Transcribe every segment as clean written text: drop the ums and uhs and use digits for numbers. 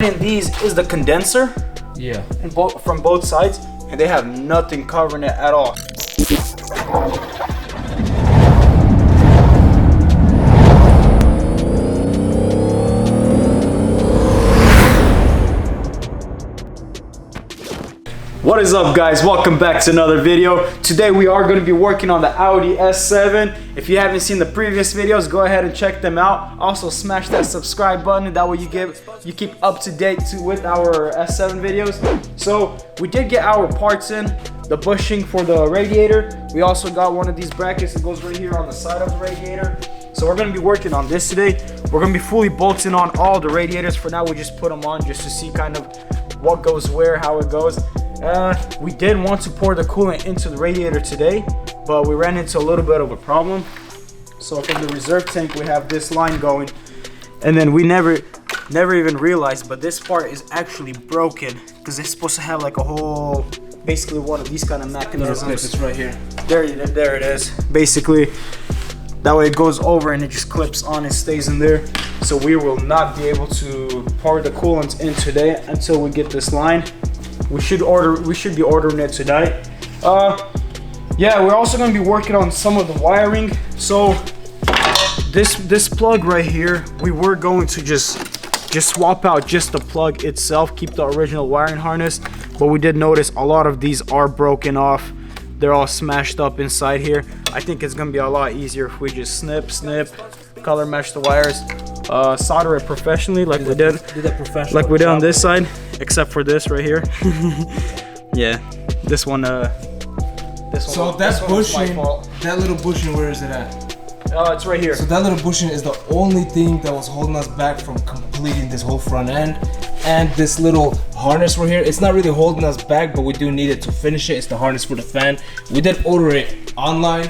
In these is the condenser. Yeah. And from both sides, and they have nothing covering it at all. What is up, guys? Welcome back to another video. Today we are going to be working on the Audi S7. If you haven't seen the previous videos, go ahead and check them out. Also smash that subscribe button, that way you keep up to date with our S7 videos. So we did get our parts in, the bushing for the radiator. We also got one of these brackets that goes right here on the side of the radiator. So we're going to be working on this today. We're going to be fully bolting on all the radiators. For now, we just put them on just to see kind of what goes where, how it goes. We did want to pour the coolant into the radiator today, but we ran into a little bit of a problem. So from the reserve tank, we have this line going, and then we never even realized, but this part is actually broken because it's supposed to have like a whole, basically one of these kind of mechanisms. It's right here. There it is. Basically, that way it goes over and it just clips on and stays in there. So we will not be able to pour the coolant in today until we get this line. We should be ordering it tonight. Yeah, we're also going to be working on some of the wiring. So this plug right here, we were going to just swap out just the plug itself, keep the original wiring harness, but we did notice a lot of these are broken off. They're all smashed up inside here. I think it's going to be a lot easier if we just snip, color mesh the wires, solder it professionally like we did on this side, except for this right here. Yeah, this one. So that bushing, that little bushing, where is it at? It's right here. So that little bushing is the only thing that was holding us back from completing this whole front end. And this little harness right here, it's not really holding us back, but we do need it to finish it. It's the harness for the fan. We did order it online,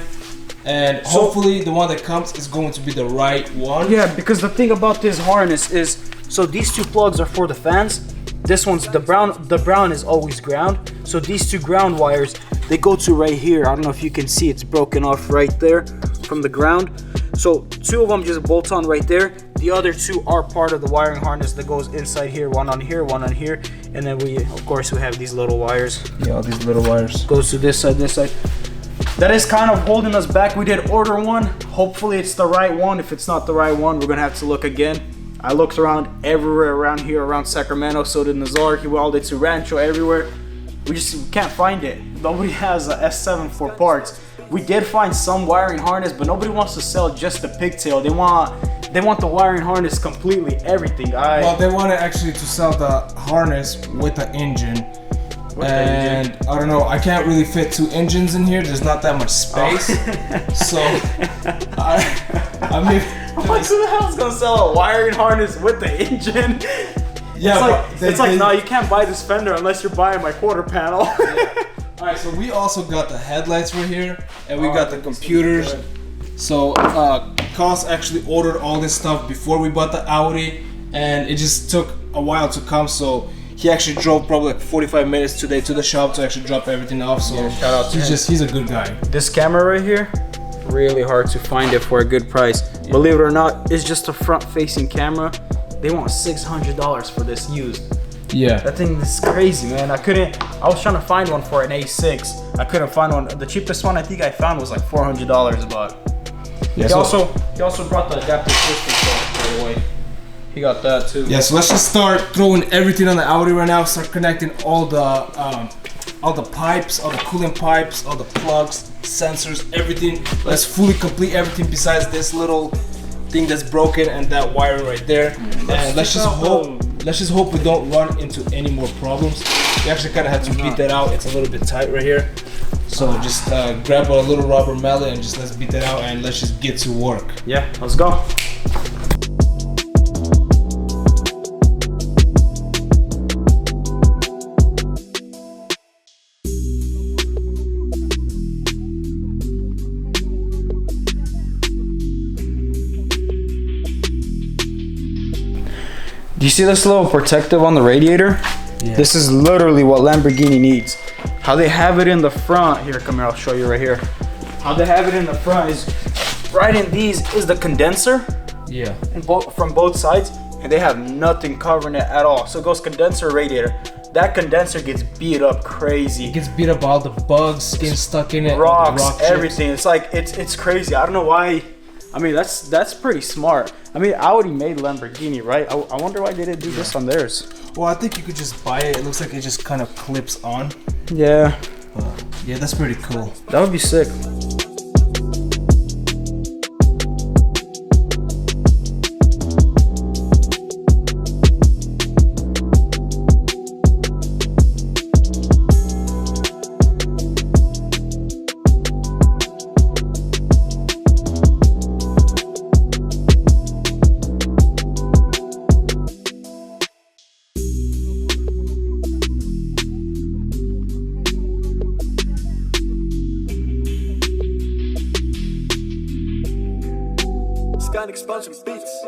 and hopefully the one that comes is going to be the right one. Yeah, because the thing about this harness is, so these two plugs are for the fans. This one's the brown is always ground. So these two ground wires, they go to right here. I don't know if you can see, it's broken off right there from the ground. So two of them just bolt on right there. The other two are part of the wiring harness that goes inside here, one on here, and then we have these little wires. Yeah, all these little wires. Goes to this side. That is kind of holding us back. We did order one. Hopefully it's the right one. If it's not the right one, we're gonna have to look again. I looked around everywhere around here, around Sacramento, so did Nazar, Uvalde to Rancho, everywhere. We can't find it. Nobody has a S7 for parts. We did find some wiring harness, but nobody wants to sell just the pigtail. They want the wiring harness completely, everything. Well, they want to sell the harness with the engine. And I don't know, I can't really fit two engines in here. There's not that much space. So I mean, I'm like, who the hell's gonna sell a wiring harness with the engine? Yeah, it's like, no, you can't buy this fender unless you're buying my quarter panel. Yeah. All right, so we also got the headlights right here, and we got the computers. So Cos actually ordered all this stuff before we bought the Audi, and it just took a while to come. So he actually drove probably like 45 minutes today to the shop to actually drop everything off. So yeah, shout out to him. He's a good guy. This camera right here, really hard to find it for a good price. Yeah. Believe it or not, it's just a front-facing camera. They want $600 for this used. Yeah. That thing is crazy, man. I was trying to find one for an A6. I couldn't find one. The cheapest one I think I found was like $400, but yeah, he also brought the adaptive system, by the way. He got that too. Yeah, so let's just start throwing everything on the Audi right now. Start connecting all the pipes, all the coolant pipes, all the plugs, sensors, everything. Let's fully complete everything besides this little thing that's broken and that wire right there. And let's just hope we don't run into any more problems. We actually kind of had to beat that out. It's a little bit tight right here. So just grab a little rubber mallet and just let's beat that out and let's just get to work. Yeah, let's go. Do you see this little protective on the radiator? Yeah. This is literally what Lamborghini needs. How they have it in the front, here, come here, I'll show you right here. How they have it in the front is, right in these is the condenser. Yeah. And from both sides, and they have nothing covering it at all. So it goes condenser, radiator. That condenser gets beat up crazy. It gets beat up by all the bugs getting stuck in it. Rocks, rock everything. It's like, it's crazy. I don't know why. I mean, that's pretty smart. I mean, Audi made Lamborghini, right? I wonder why they didn't do this on theirs. Well, I think you could just buy it. It looks like it just kind of clips on. Yeah. Yeah, that's pretty cool. That would be sick. Explosive beats.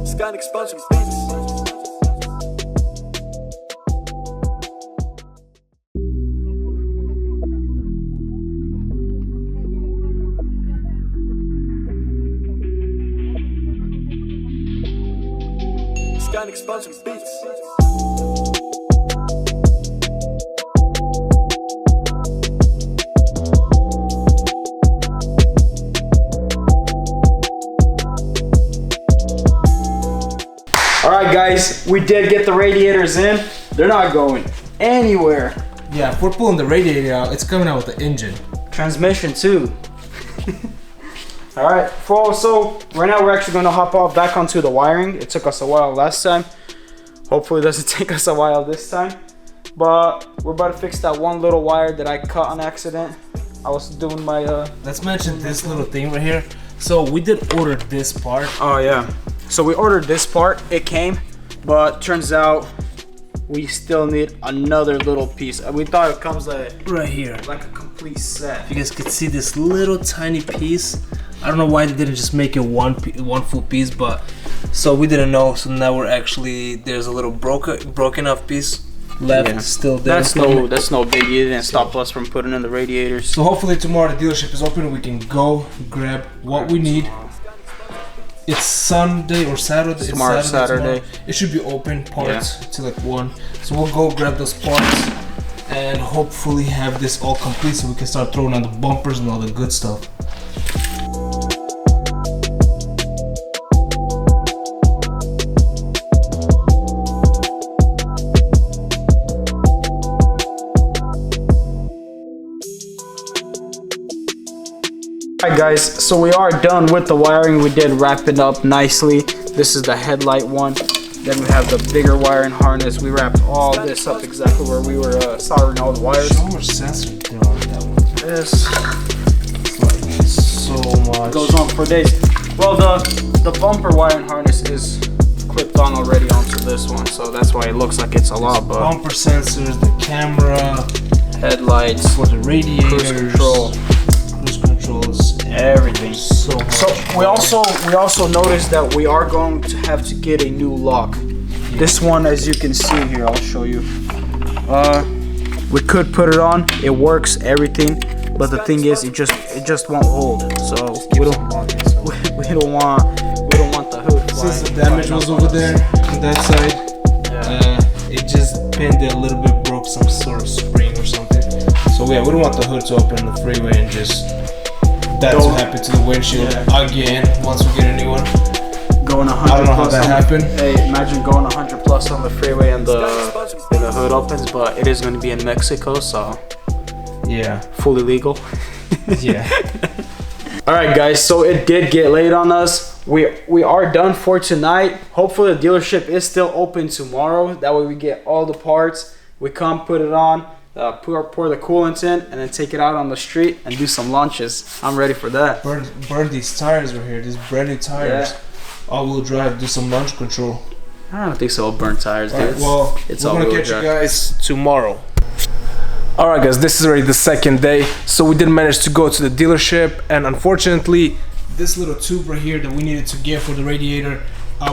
Sky explosive beats. Got explosive beats. Alright guys, we did get the radiators in. They're not going anywhere. Yeah, if we're pulling the radiator out, it's coming out with the engine. Transmission too. Alright, so right now we're actually going to hop off back onto the wiring. It took us a while last time. Hopefully it doesn't take us a while this time. But we're about to fix that one little wire that I cut on accident. I was doing my Let's mention this little thing right here. So we did order this part. Oh yeah. So we ordered this part, it came, but turns out we still need another little piece. We thought it comes like Right here. like a complete set. You guys could see this little tiny piece. I don't know why they didn't just make it one full piece, but so we didn't know. So now we're actually, there's a little broken off piece left. Yeah. Still there. That's no biggie. It didn't stop us from putting in the radiators. So hopefully tomorrow the dealership is open and we can go grab what we need. It's Sunday or Saturday. Tomorrow, Saturday. It should be open parts till like 1. So we'll go grab those parts and hopefully have this all complete so we can start throwing on the bumpers and all the good stuff. Alright guys, so we are done with the wiring. We did wrap it up nicely. This is the headlight one. Then we have the bigger wiring harness. We wrapped all this up exactly where we were soldering all the wires. How much sensor there on that one? This Like so much. goes on for days. Well, the bumper wiring harness is clipped on already onto this one, so that's why it looks like it's a lot. But Bumper sensors, the camera, headlights, for the radiators, cruise control, everything. So much. So we also noticed that we are going to have to get a new lock. This one, as you can see here, I'll show you. We could put it on. It works, everything, but the thing is, it just won't hold. So we don't want the hood. Since the damage was over there on that side, it just pinned it a little bit, broke some sort of spring or something. So yeah, we don't want the hood to open on the freeway and just that's what happened to the windshield again once we get a new one. Going 100 I don't know how plus that happened. Hey, imagine going 100 plus on the freeway and the hood opens, but it is going to be in Mexico, so yeah, fully legal. yeah. All right, guys. So it did get late on us. We are done for tonight. Hopefully the dealership is still open tomorrow. That way we get all the parts. We come put it on. Pour the coolant in and then take it out on the street and do some lunches. I'm ready for that. Burn these tires right here. These brand new tires. All-wheel drive. Do some launch control. I don't think so. Burn tires, dude. Right, well, it's we're gonna catch you guys tomorrow. Alright guys, this is already the second day, so we did manage to go to the dealership, and unfortunately this little tube right here that we needed to get for the radiator,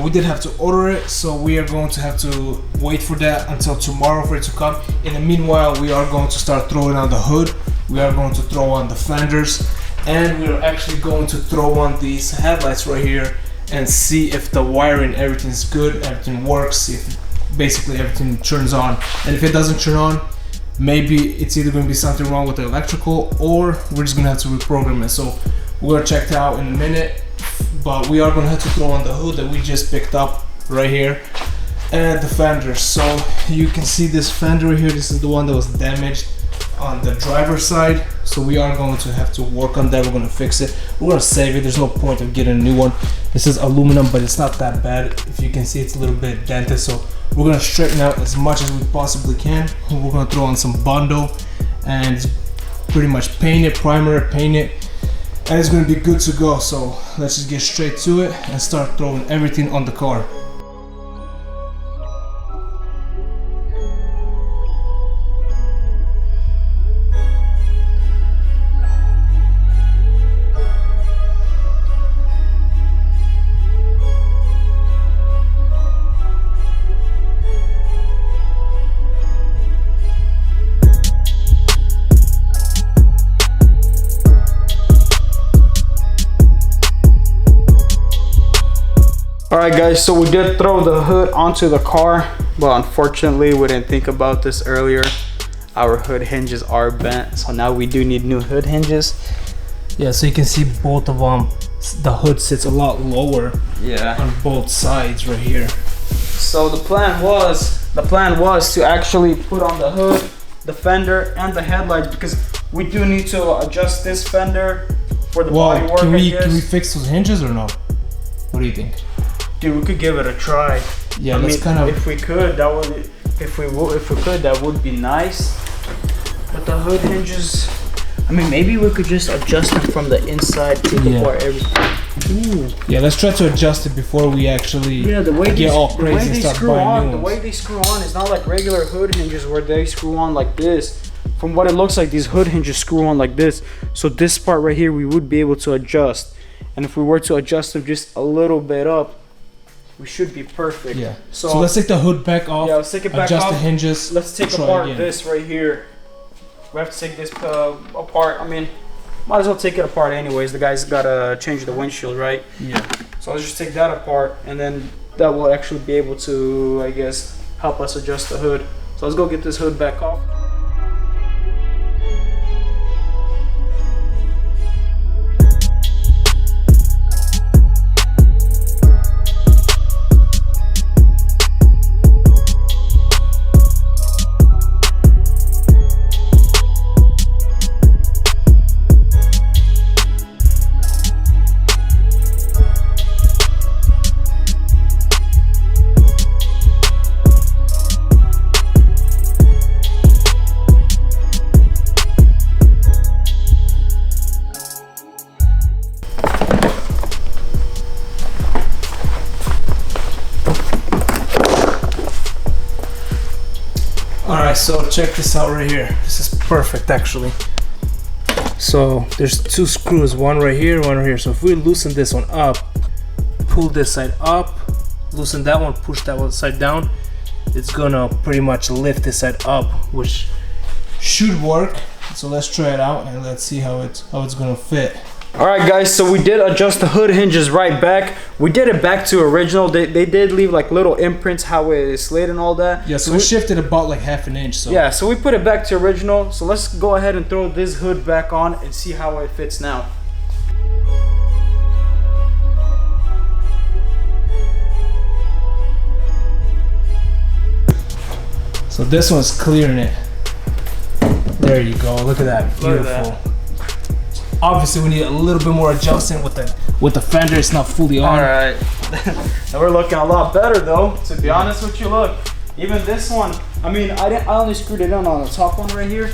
we did have to order it, so we are going to have to wait for that until tomorrow for it to come. In the meanwhile, we are going to start throwing on the hood, we are going to throw on the fenders, and we're actually going to throw on these headlights right here and see if the wiring, everything's good, everything works, if basically everything turns on. And if it doesn't turn on, maybe it's either going to be something wrong with the electrical, or we're just going to have to reprogram it. So we're going to check it out in a minute, but we are going to have to throw on the hood that we just picked up right here and the fenders. So you can see this fender right here, this is the one that was damaged on the driver's side, so we are going to have to work on that. We're going to fix it, we're going to save it. There's no point of getting a new one. This is aluminum, but it's not that bad. If you can see, it's a little bit dented, so we're going to straighten out as much as we possibly can. We're going to throw on some Bondo and pretty much paint it, primer it, paint it, and it's going to be good to go. So let's just get straight to it and start throwing everything on the car. Alright guys, so we did throw the hood onto the car, but unfortunately we didn't think about this earlier. Our hood hinges are bent, so now we do need new hood hinges. Yeah, so you can see both of them, the hood sits a lot lower, yeah, on both sides right here. So the plan was to actually put on the hood, the fender, and the headlights, because we do need to adjust this fender for the body work. Can we fix those hinges or no? What do you think? Dude, we could give it a try. Yeah, I let's mean, kind of. if we could, that would. If we could, that would be nice. But the hood hinges. I mean, maybe we could just adjust them from the inside, take apart everything. Ooh. Yeah, let's try to adjust it before we actually the way get all crazy and start buying new ones. The way they screw on is not like regular hood hinges where they screw on like this. From what it looks like, these hood hinges screw on like this. So this part right here, we would be able to adjust. And if we were to adjust them just a little bit up, we should be perfect. Yeah. So let's take the hood back off. Yeah, let's take it back adjust off. the hinges. Let's take apart this right here. We have to take this apart. I mean, might as well take it apart anyways. The guy's gotta change the windshield, right? Yeah. So let's just take that apart, and then that will actually be able to, I guess, help us adjust the hood. So let's go get this hood back off. Alright, so check this out right here. This is perfect actually. So there's two screws, one right here, one right here. So if we loosen this one up, pull this side up, loosen that one, push that one side down, it's gonna pretty much lift this side up, which should work. So let's try it out and let's see how it's gonna fit. Alright guys, so we did adjust the hood hinges right back. We did it back to original. They did leave like little imprints how it slid and all that. Yeah, so we shifted about like half an inch. So yeah, so we put it back to original. So let's go ahead and throw this hood back on and see how it fits now. So this one's clearing it. There you go. Look at that. Beautiful. Look at that. Obviously, we need a little bit more adjustment with the fender. It's not fully on. All right. Now we're looking a lot better though. To be honest with you, look. Even this one. I mean, I only screwed it in on the top one right here.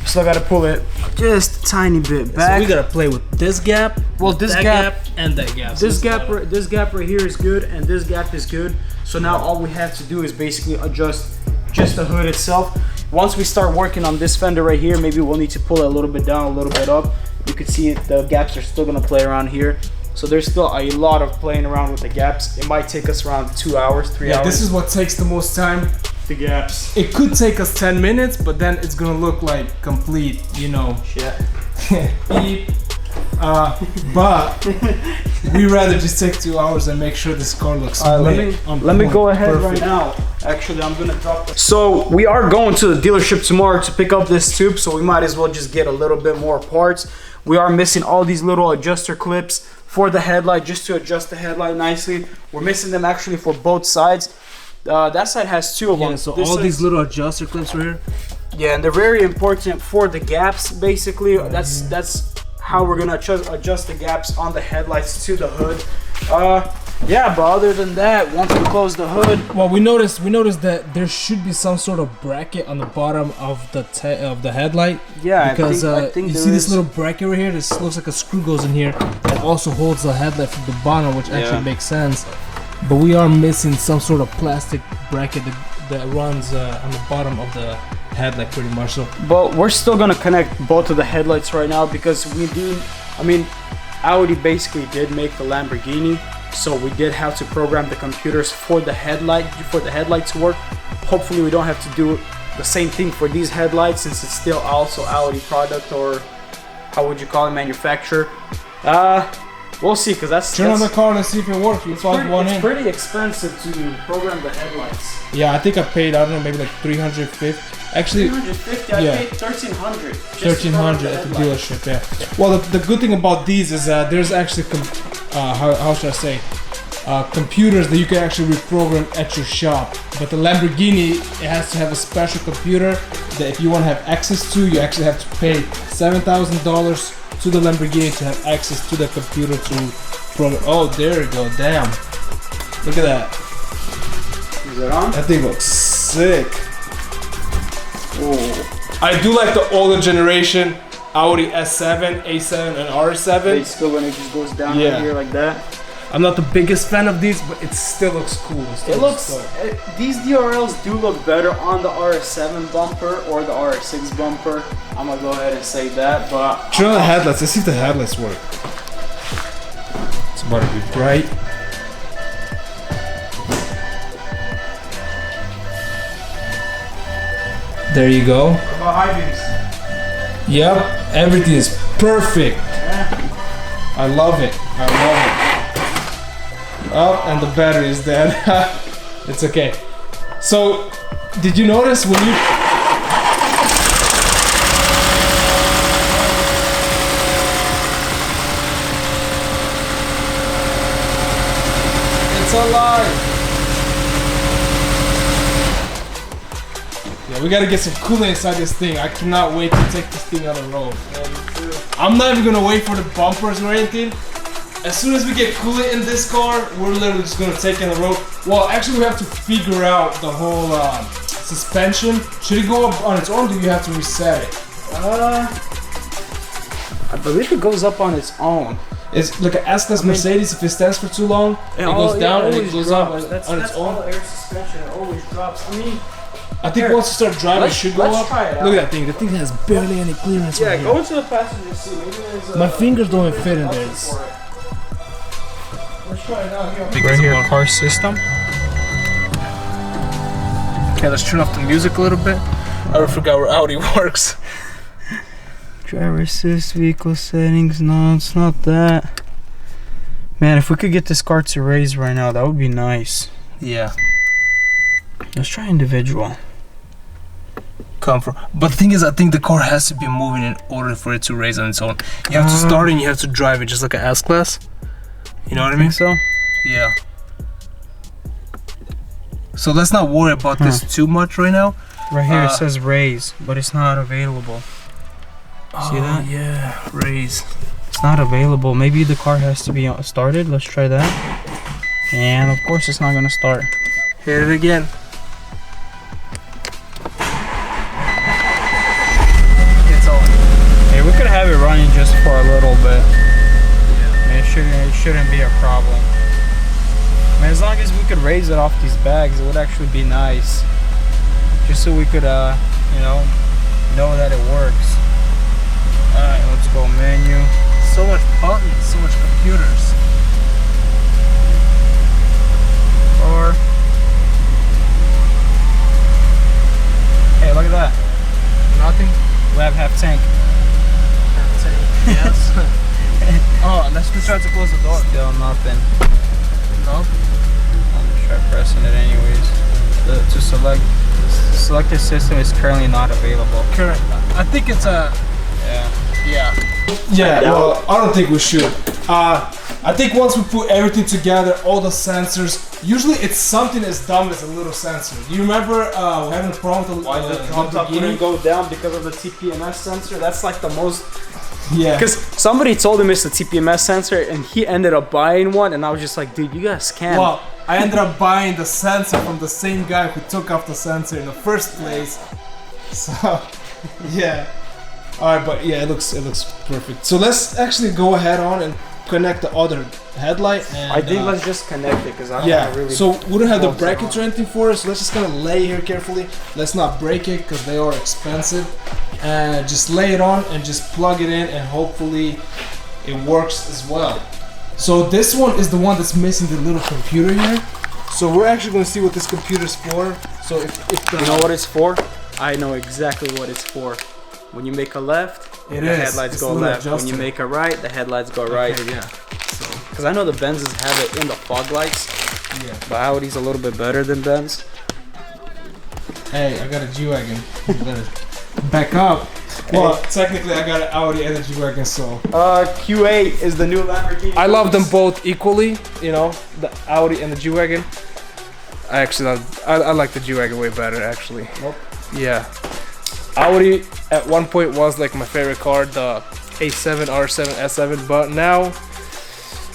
Still got to pull it just a tiny bit back. So we gotta play with this gap. Well, this that gap and that gap. This gap right here is good, and this gap is good. So now all we have to do is basically adjust just the hood itself. once we start working on this fender right here, maybe we'll need to pull it a little bit down, a little bit up. You can see the gaps are still gonna play around here. So there's still a lot of playing around with the gaps. It might take us around 2 hours, 3 hours. Yeah, this is what takes the most time. The gaps. It could take us 10 minutes, but then it's gonna look like complete, you know, shit. Beep. But we rather just take 2 hours and make sure this car looks let me go ahead right now. Actually, I'm gonna drop this. So we are going to the dealership tomorrow to pick up this tube, so we might as well just get a little bit more parts. We are missing all these little adjuster clips for the headlight, just to adjust the headlight nicely. We're missing them actually for both sides. That side has 2 of them. So all these little adjuster clips right here. Yeah, and they're very important for the gaps. Basically, that's how we're gonna adjust the gaps on the headlights to the hood. Yeah, but other than that, once we close the hood, well, we noticed that there should be some sort of bracket on the bottom of the headlight. Yeah, because I think you see this little bracket right here. This looks like a screw goes in here that also holds the headlight from the bottom, which actually makes sense. But we are missing some sort of plastic bracket that runs on the bottom of the headlight pretty much. So, but we're still gonna connect both of the headlights right now because we do. I mean, Audi basically did make the Lamborghini, so we did have to program the computers for the headlight to work. Hopefully, we don't have to do the same thing for these headlights since it's still also Audi product, or how would you call it, manufacturer. We'll see, because that's... Turn on the car and see if it works. It's pretty expensive to program the headlights. Yeah, I think I paid, I don't know, maybe like $350. Actually, $350? I paid $1,300. $1,300 at the dealership, yeah. Well, the good thing about these is there's actually, how should I say, computers that you can actually reprogram at your shop. But the Lamborghini, it has to have a special computer that if you want to have access to, you actually have to pay $7,000 to the Lamborghini to have access to the computer to program. Oh, there you go. Damn. Look at that. Is it on? That thing looks sick. Oh. I do like the older generation Audi S7, A7, and R7. It's still when it just goes down right here like that. I'm not the biggest fan of these, but it still looks cool. These DRLs do look better on the RS7 bumper or the RS6 bumper. I'm gonna go ahead and say that, but... Turn on the headlights, let's see if the headlights work. It's about to be bright. There you go. What about high beams? Yep, everything is perfect. Yeah. I love it. I love it. Oh, and the battery is dead. It's okay. So, did you notice when you... It's alive! Yeah, we gotta get some coolant inside this thing. I cannot wait to take this thing on the road. I'm not even gonna wait for the bumpers or anything. As soon as we get coolant in this car, we're literally just gonna take it on the road. Well, actually we have to figure out the whole suspension. Should it go up on its own, or do you have to reset it? I believe it goes up on its own. It's like an S-Class Mercedes. If it stands for too long, it goes down and it goes up on its own. That's all air suspension, it always drops. I think once you start driving, it should go up. Try it out. Look at that thing. The thing has barely any clearance. Yeah, go into the passenger seat. Maybe there's my fingers don't even fit in there. Let's try it out here. Right here, car system. Okay, let's turn off the music a little bit. I forgot where Audi works. Driver assist, vehicle settings. No, it's not that. Man, if we could get this car to raise right now, that would be nice. Yeah. Let's try individual. Comfort. But the thing is, I think the car has to be moving in order for it to raise on its own. You have to start it and you have to drive it just like an S-Class. You know what I mean? So? Yeah. So let's not worry about this too much right now. Right here it says raise, but it's not available. See that? Yeah, raise. It's not available. Maybe the car has to be started. Let's try that. And of course it's not gonna start. Hit it again. It's on. Hey, we could have it running just for a little bit. It shouldn't be a problem. I mean, as long as we could raise it off these bags, it would actually be nice. Just so we could you know that it works. Alright, let's go menu. So much buttons, so much computers. Or hey, look at that. Nothing. We have half tank. Yes. Oh, let's just try to close the door. Still nothing. No. I'm gonna try pressing it anyways. To select the system is currently not available. Current. I think it's a. Yeah. Yeah. Well, I don't think we should. I think once we put everything together, all the sensors. Usually, it's something as dumb as a little sensor. Do you remember we're having a problem with the Lamborghini? Go down because of the TPMS sensor. That's like the most. Yeah. Because somebody told him it's the TPMS sensor, and he ended up buying one, and I was just like, dude, you guys scam. Well, I ended up buying the sensor from the same guy who took off the sensor in the first place. So, yeah. All right, but yeah, it looks perfect. So let's actually go ahead on and connect the other headlight. And, I think let's just connect it because I don't want to really. So we don't have the brackets or anything for it, so let's just kind of lay here carefully. Let's not break it because they are expensive. And just lay it on and just plug it in, and hopefully it works as well. So this one is the one that's missing the little computer here. So we're actually going to see what this computer's for. So if the, you know what it's for? I know exactly what it's for. When you make a left, the headlights go left. When you make a right, the headlights go right. Okay, yeah. Because I know the Benzes have it in the fog lights. Yeah. But Audi's a little bit better than Benz. Hey, I got a G-Wagon. You better back up. Well, technically I got an Audi and a G-Wagon, so. Q8 is the new Lamborghini. I love them both equally, you know, the Audi and the G-Wagon. I like the G-Wagon way better, actually. Nope. Yeah. Audi at one point was like my favorite car, the A7, R7, S7, but now,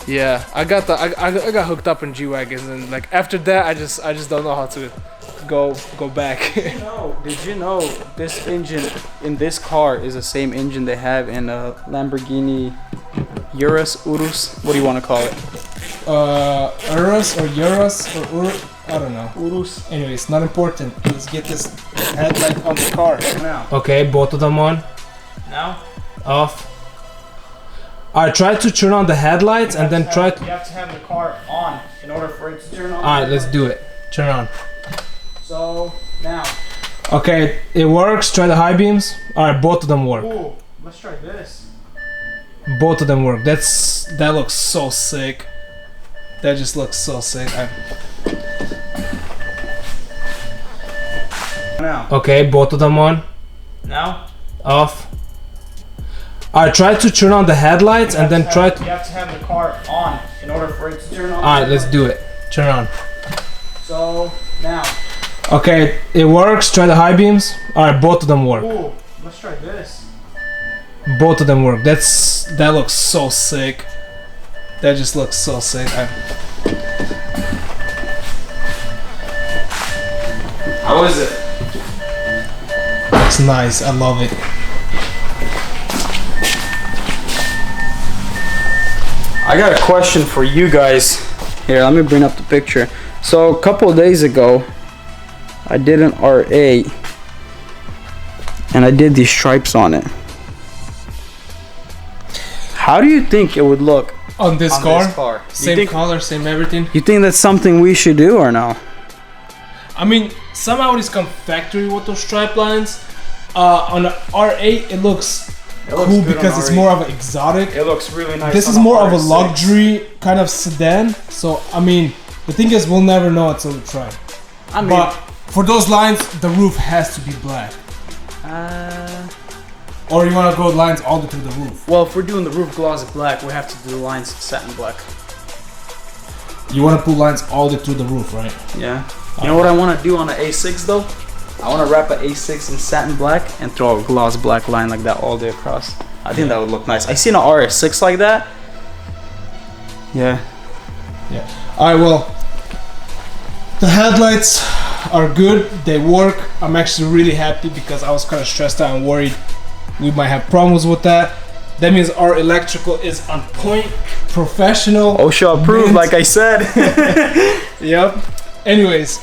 yeah, I got hooked up in G-Wagons, and like after that, I just don't know how to go back. Did you know this engine in this car is the same engine they have in a Lamborghini Urus? What do you want to call it? Urus or Urus or Urus? I don't know. Urus. Anyways, not important. Let's get this headlight on the car. Now. Okay, both of them on. Now. Off. Alright, try to turn on the headlights and then try to. You have to have the car on in order for it to turn on. Alright, let's do it. Turn on. So, now. Okay, it works. Try the high beams. Alright, both of them work. Ooh, let's try this. Both of them work. That looks so sick. That just looks so sick. Now. Okay, both of them on. Now. Off. Alright, try to turn on the headlights and then try to. You have to have the car on in order for it to turn on. Alright, let's do it. Turn on. So, now. Okay, it works. Try the high beams. Alright, both of them work. Ooh, let's try this. Both of them work. That looks so sick. That just looks so sick. How is it? It's nice. I love it. I got a question for you guys. Here, let me bring up the picture. So a couple of days ago, I did an R8 and I did these stripes on it. How do you think it would look on this car? Same think, color, same everything. You think that's something we should do or no? I mean, some Audis come factory with those stripe lines. On the R8, it looks cool because it's more of an exotic. It looks really nice. This is more of a luxury kind of sedan. So, I mean, the thing is, we'll never know until we try. I mean, but for those lines, the roof has to be black. Or you want to go lines all the way to the roof? Well, if we're doing the roof gloss black, we have to do the lines satin black. You want to put lines all the way to the roof, right? Yeah. You know what I want to do on an A6 though? I want to wrap an A6 in satin black and throw a gloss black line like that all the way across. I think that would look nice. I seen an RS6 like that. Yeah. Yeah. Alright, well, the headlights are good. They work. I'm actually really happy because I was kind of stressed out and worried we might have problems with that. That means our electrical is on point, professional. OSHA approved, like I said. Yep. Anyways,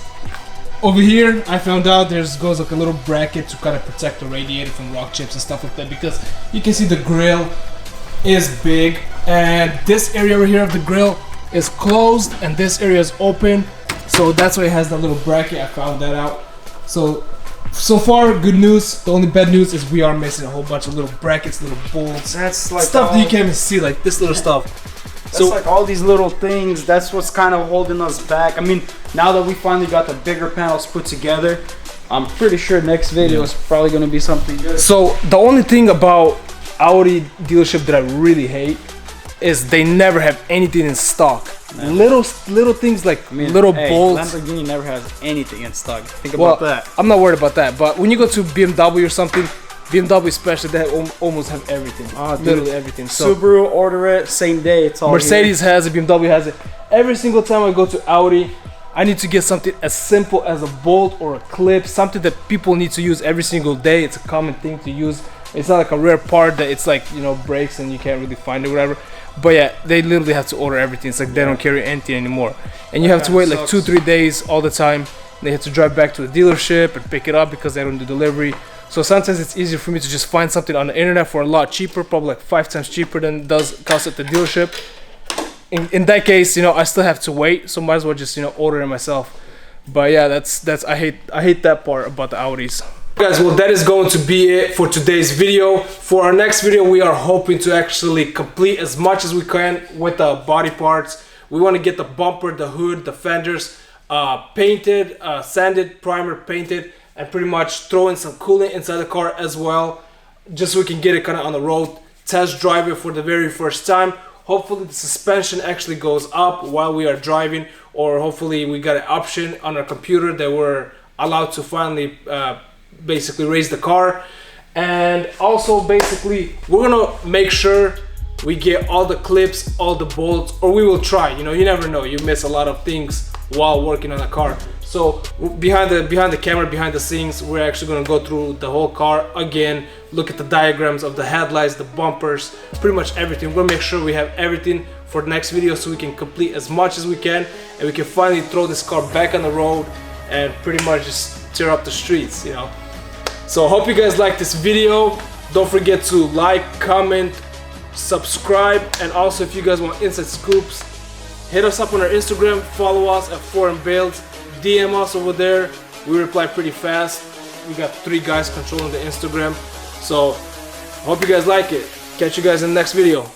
over here, I found out goes like a little bracket to kind of protect the radiator from rock chips and stuff like that, because you can see the grill is big, and this area over here of the grill is closed, and this area is open. So that's why it has that little bracket. I found that out. So far, good news. The only bad news is we are missing a whole bunch of little brackets, little bolts. That's like stuff that you can't even see, like this little stuff. That's like all these little things. That's what's kind of holding us back. I mean, now that we finally got the bigger panels put together, I'm pretty sure next video is probably going to be something good. So the only thing about Audi dealership that I really hate is they never have anything in stock. Little things like little bolts. Lamborghini never has anything in stock. Think about that. I'm not worried about that, but when you go to BMW or something, BMW especially, they almost have everything. Literally everything. So Subaru, order it same day. It's all Mercedes has it, BMW has it. Every single time I go to Audi, I need to get something as simple as a bolt or a clip, something that people need to use every single day. It's a common thing to use. It's not like a rare part that it's like, you know, breaks and you can't really find it or whatever. But yeah, they literally have to order everything. It's like they don't carry anything anymore. And you have to wait like 2-3 days all the time. They have to drive back to the dealership and pick it up because they don't do delivery. So sometimes it's easier for me to just find something on the internet for a lot cheaper, probably like 5 times cheaper than it does cost at the dealership. In that case, you know, I still have to wait, so might as well just, you know, order it myself. But yeah, that's I hate that part about the Audis. Guys, well, that is going to be it for today's video. For our next video, we are hoping to actually complete as much as we can with the body parts. We want to get the bumper, the hood, the fenders painted, sanded, primer, painted, and pretty much throw in some coolant inside the car as well, just so we can get it kind of on the road, test drive it for the very first time. Hopefully the suspension actually goes up while we are driving, or hopefully we got an option on our computer that we're allowed to finally basically raise the car. And also basically we're gonna make sure we get all the clips, all the bolts, or we will try. You know, you never know, you miss a lot of things while working on a car. So behind the camera, behind the scenes, we're actually gonna go through the whole car again, look at the diagrams of the headlights, the bumpers, pretty much everything. We're gonna make sure we have everything for the next video so we can complete as much as we can, and we can finally throw this car back on the road and pretty much just tear up the streets, you know. So I hope you guys like this video. Don't forget to like, comment, subscribe, and also if you guys want inside scoops, hit us up on our Instagram, follow us at Foreign Builds, DM us over there. We reply pretty fast. We got 3 guys controlling the Instagram. So hope you guys like it. Catch you guys in the next video.